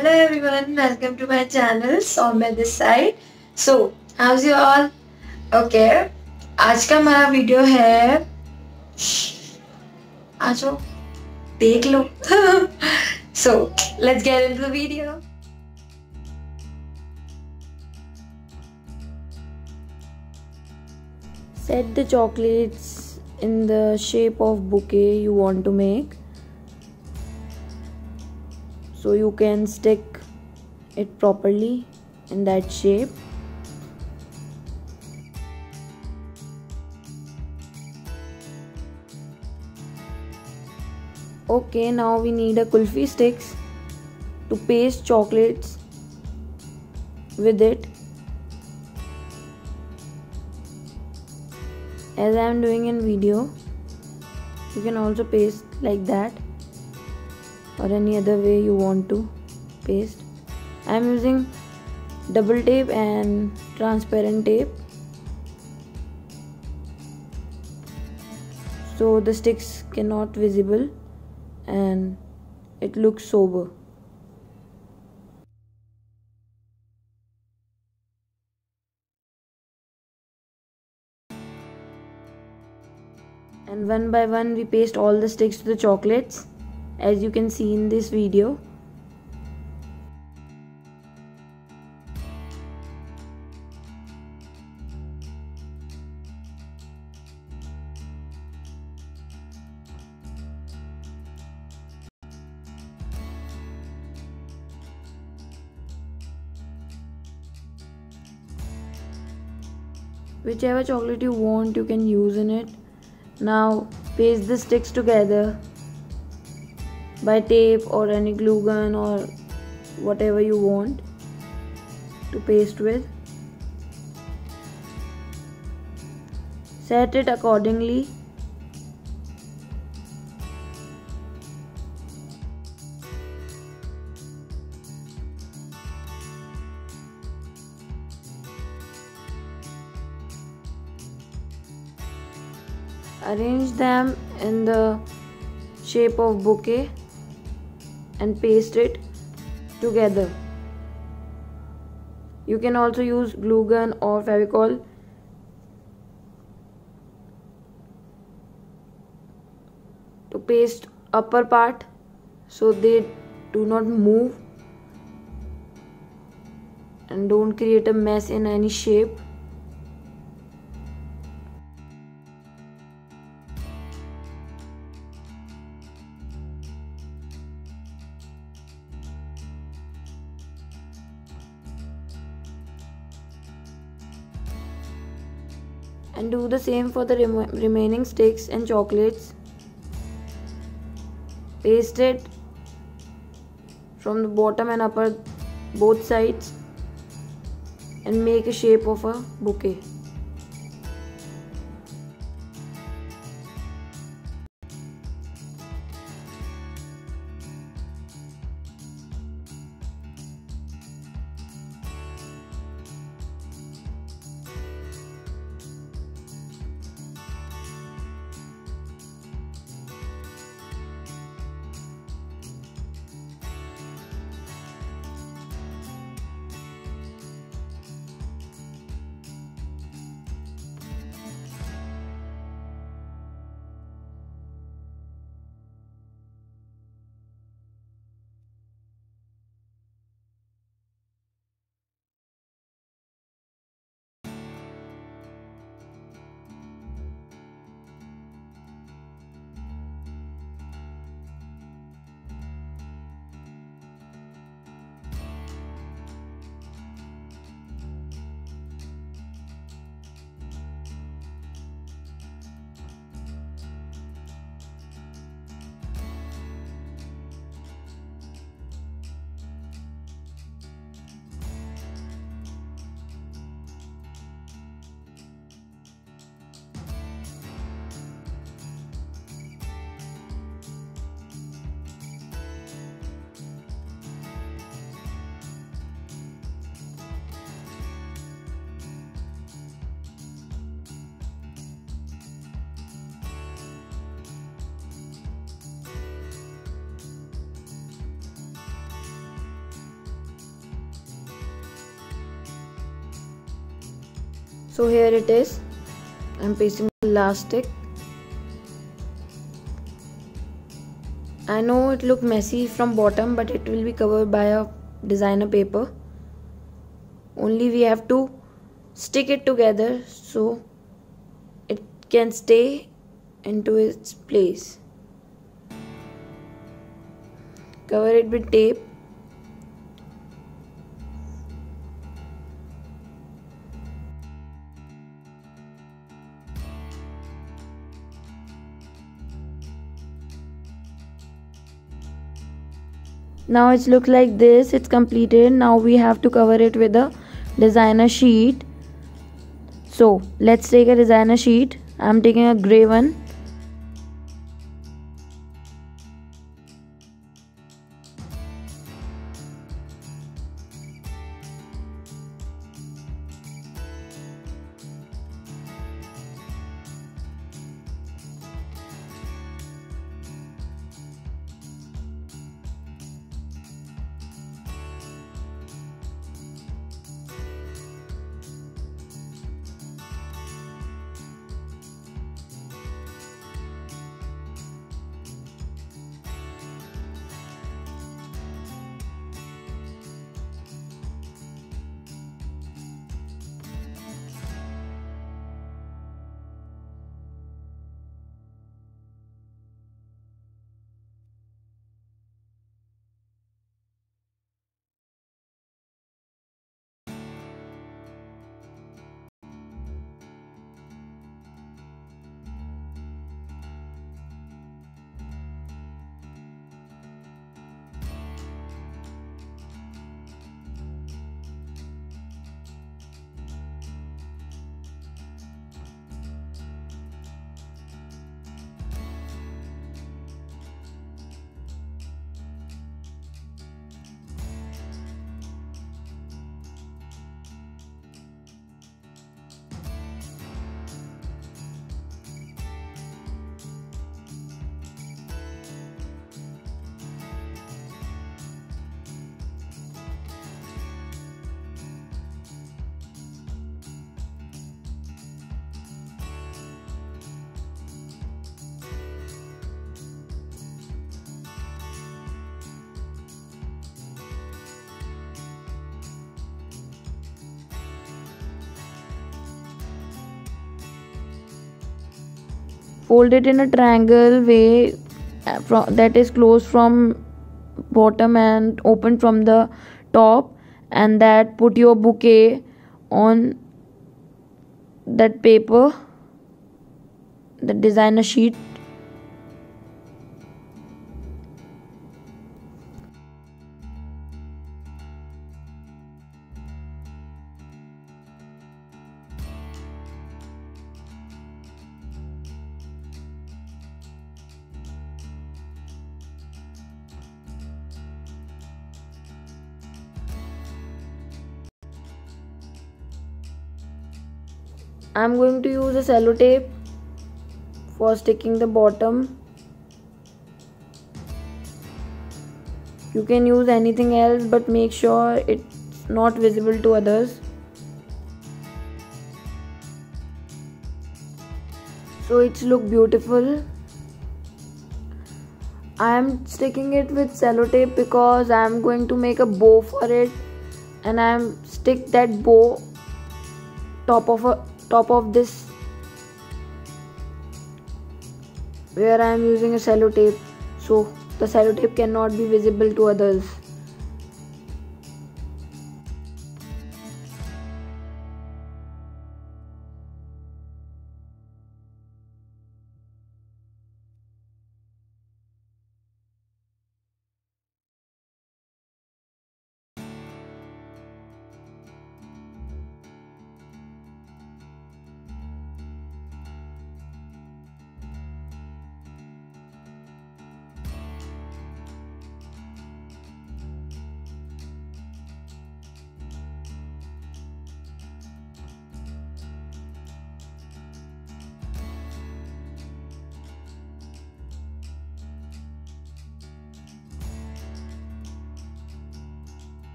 Hello everyone, welcome to my channel Somya this side. So, how's you all? Okay, आज का हमारा video है आ जाओ देख लो. So, let's get into the video. Set the chocolates in the shape of bouquet you want to make, so you can stick it properly in that shape. Okay, now we need a kulfi sticks to paste chocolates with it, as I am doing in video. You can also paste like that or any other way you want to paste. I am using double tape and transparent tape, so the sticks cannot visible and it looks sober. And one by one we paste all the sticks to the chocolates, as you can see in this video. Whichever chocolate you want, you can use in it. Now paste the sticks together by tape or any glue gun or whatever you want to paste with. Set it accordingly. Arrange them in the shape of bouquet and paste it together. You can also use glue gun or Fevicol to paste upper part so they do not move and don't create a mess in any shape. And do the same for the remaining sticks and chocolates. Paste it from the bottom and upper both sides and make a shape of a bouquet. So here it is. I'm pasting the last stick. I know it look messy from bottom, but it will be covered by a designer paper. Only we have to stick it together so it can stay into its place. Cover it with tape. Now it's look like this. It's completed. Now we have to cover it with a designer sheet. So let's take a designer sheet. I'm taking a gray one. Fold it in a triangle way that is closed from bottom and open from the top, and that put your bouquet on that paper, the designer sheet. I'm going to use a sellotape for sticking the bottom. You can use anything else, but make sure it's not visible to others. So it's look beautiful. I am sticking it with sellotape because I am going to make a bow for it, and I am stick that bow top of this where I am using a sellotape, so the sellotape cannot be visible to others.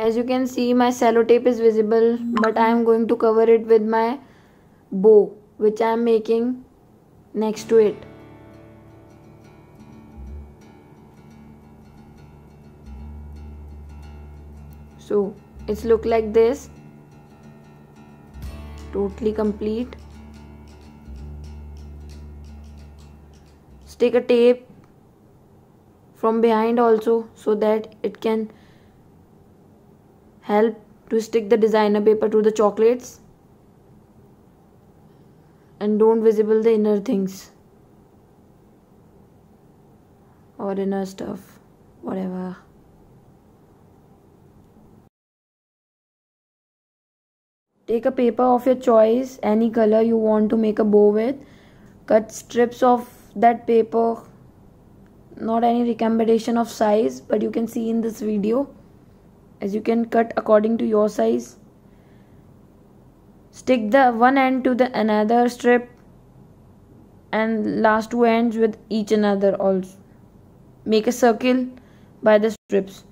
As you can see, my sellotape is visible, but I am going to cover it with my bow, which I am making next to it. So it's look like this, totally complete. Stick a tape from behind also, so that it can help to stick the designer paper to the chocolates, and don't visible the inner things or inner stuff, whatever. Take a paper of your choice, any color you want to make a bow with. Cut strips of that paper, not any recommendation of size, but you can see in this video, as you can cut according to your size. Stick the one end to the another strip and last two ends with each another also. Make a circle by the strips.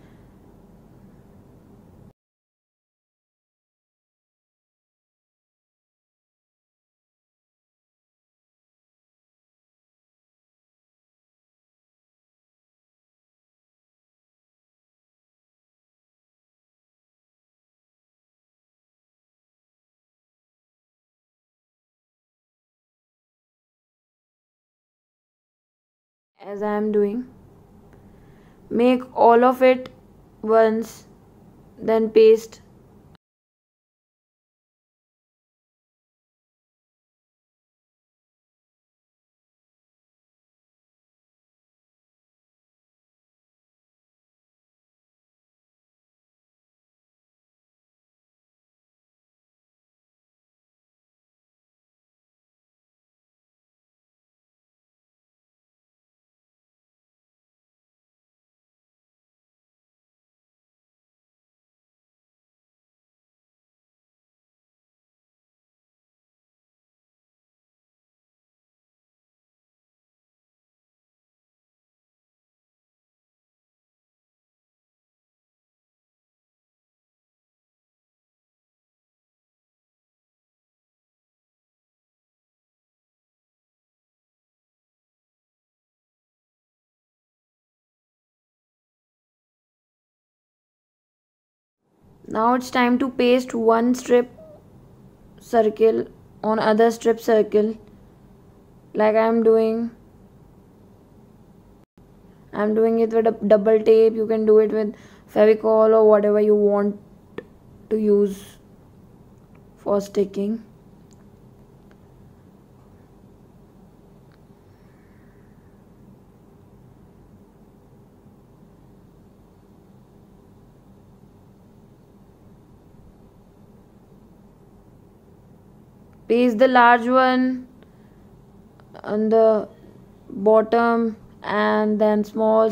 As I am doing, make all of it once, then paste. Now it's time to paste one strip circle on other strip circle, like I'm doing it with a double tape. You can do it with Fevicol or whatever you want to use for sticking. Paste the large one on the bottom and then small.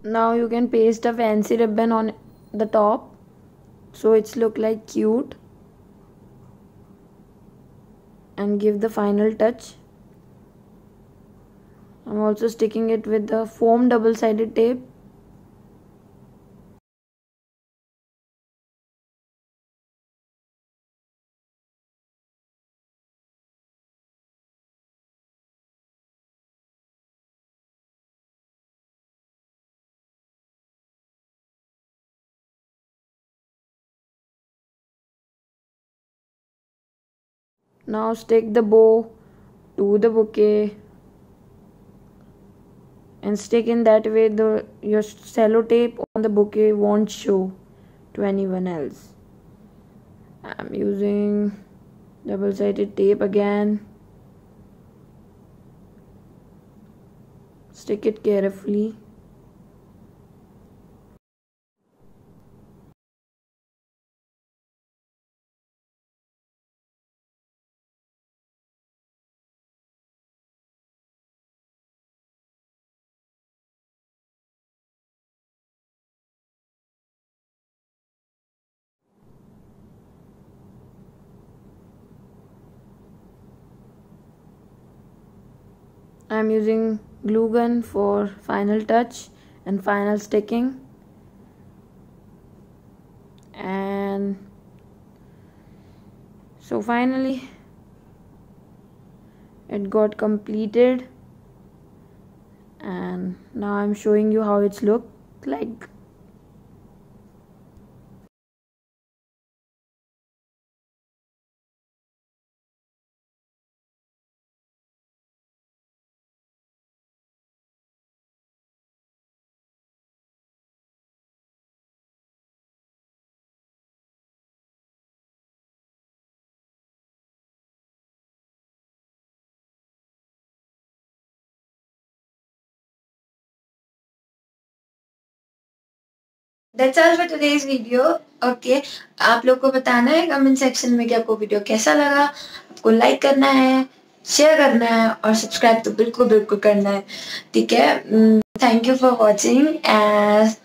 Now you can paste a fancy ribbon on the top, so it's look like cute, and give the final touch. I'm also sticking it with the foam double-sided tape. Now stick the bow to the bouquet and stick in that way your sellotape on the bouquet won't show to anyone else. I'm using double-sided tape again. Stick it carefully. I'm using glue gun for final touch and final sticking. And so finally it got completed, and now I'm showing you how it's looked like. That's all for today's video. Okay, आप लोग को बताना है comment section में कि आपको video कैसा लगा. आपको लाइक करना है, शेयर करना है और सब्सक्राइब तो बिल्कुल बिल्कुल करना है. ठीक है. Thank you for watching and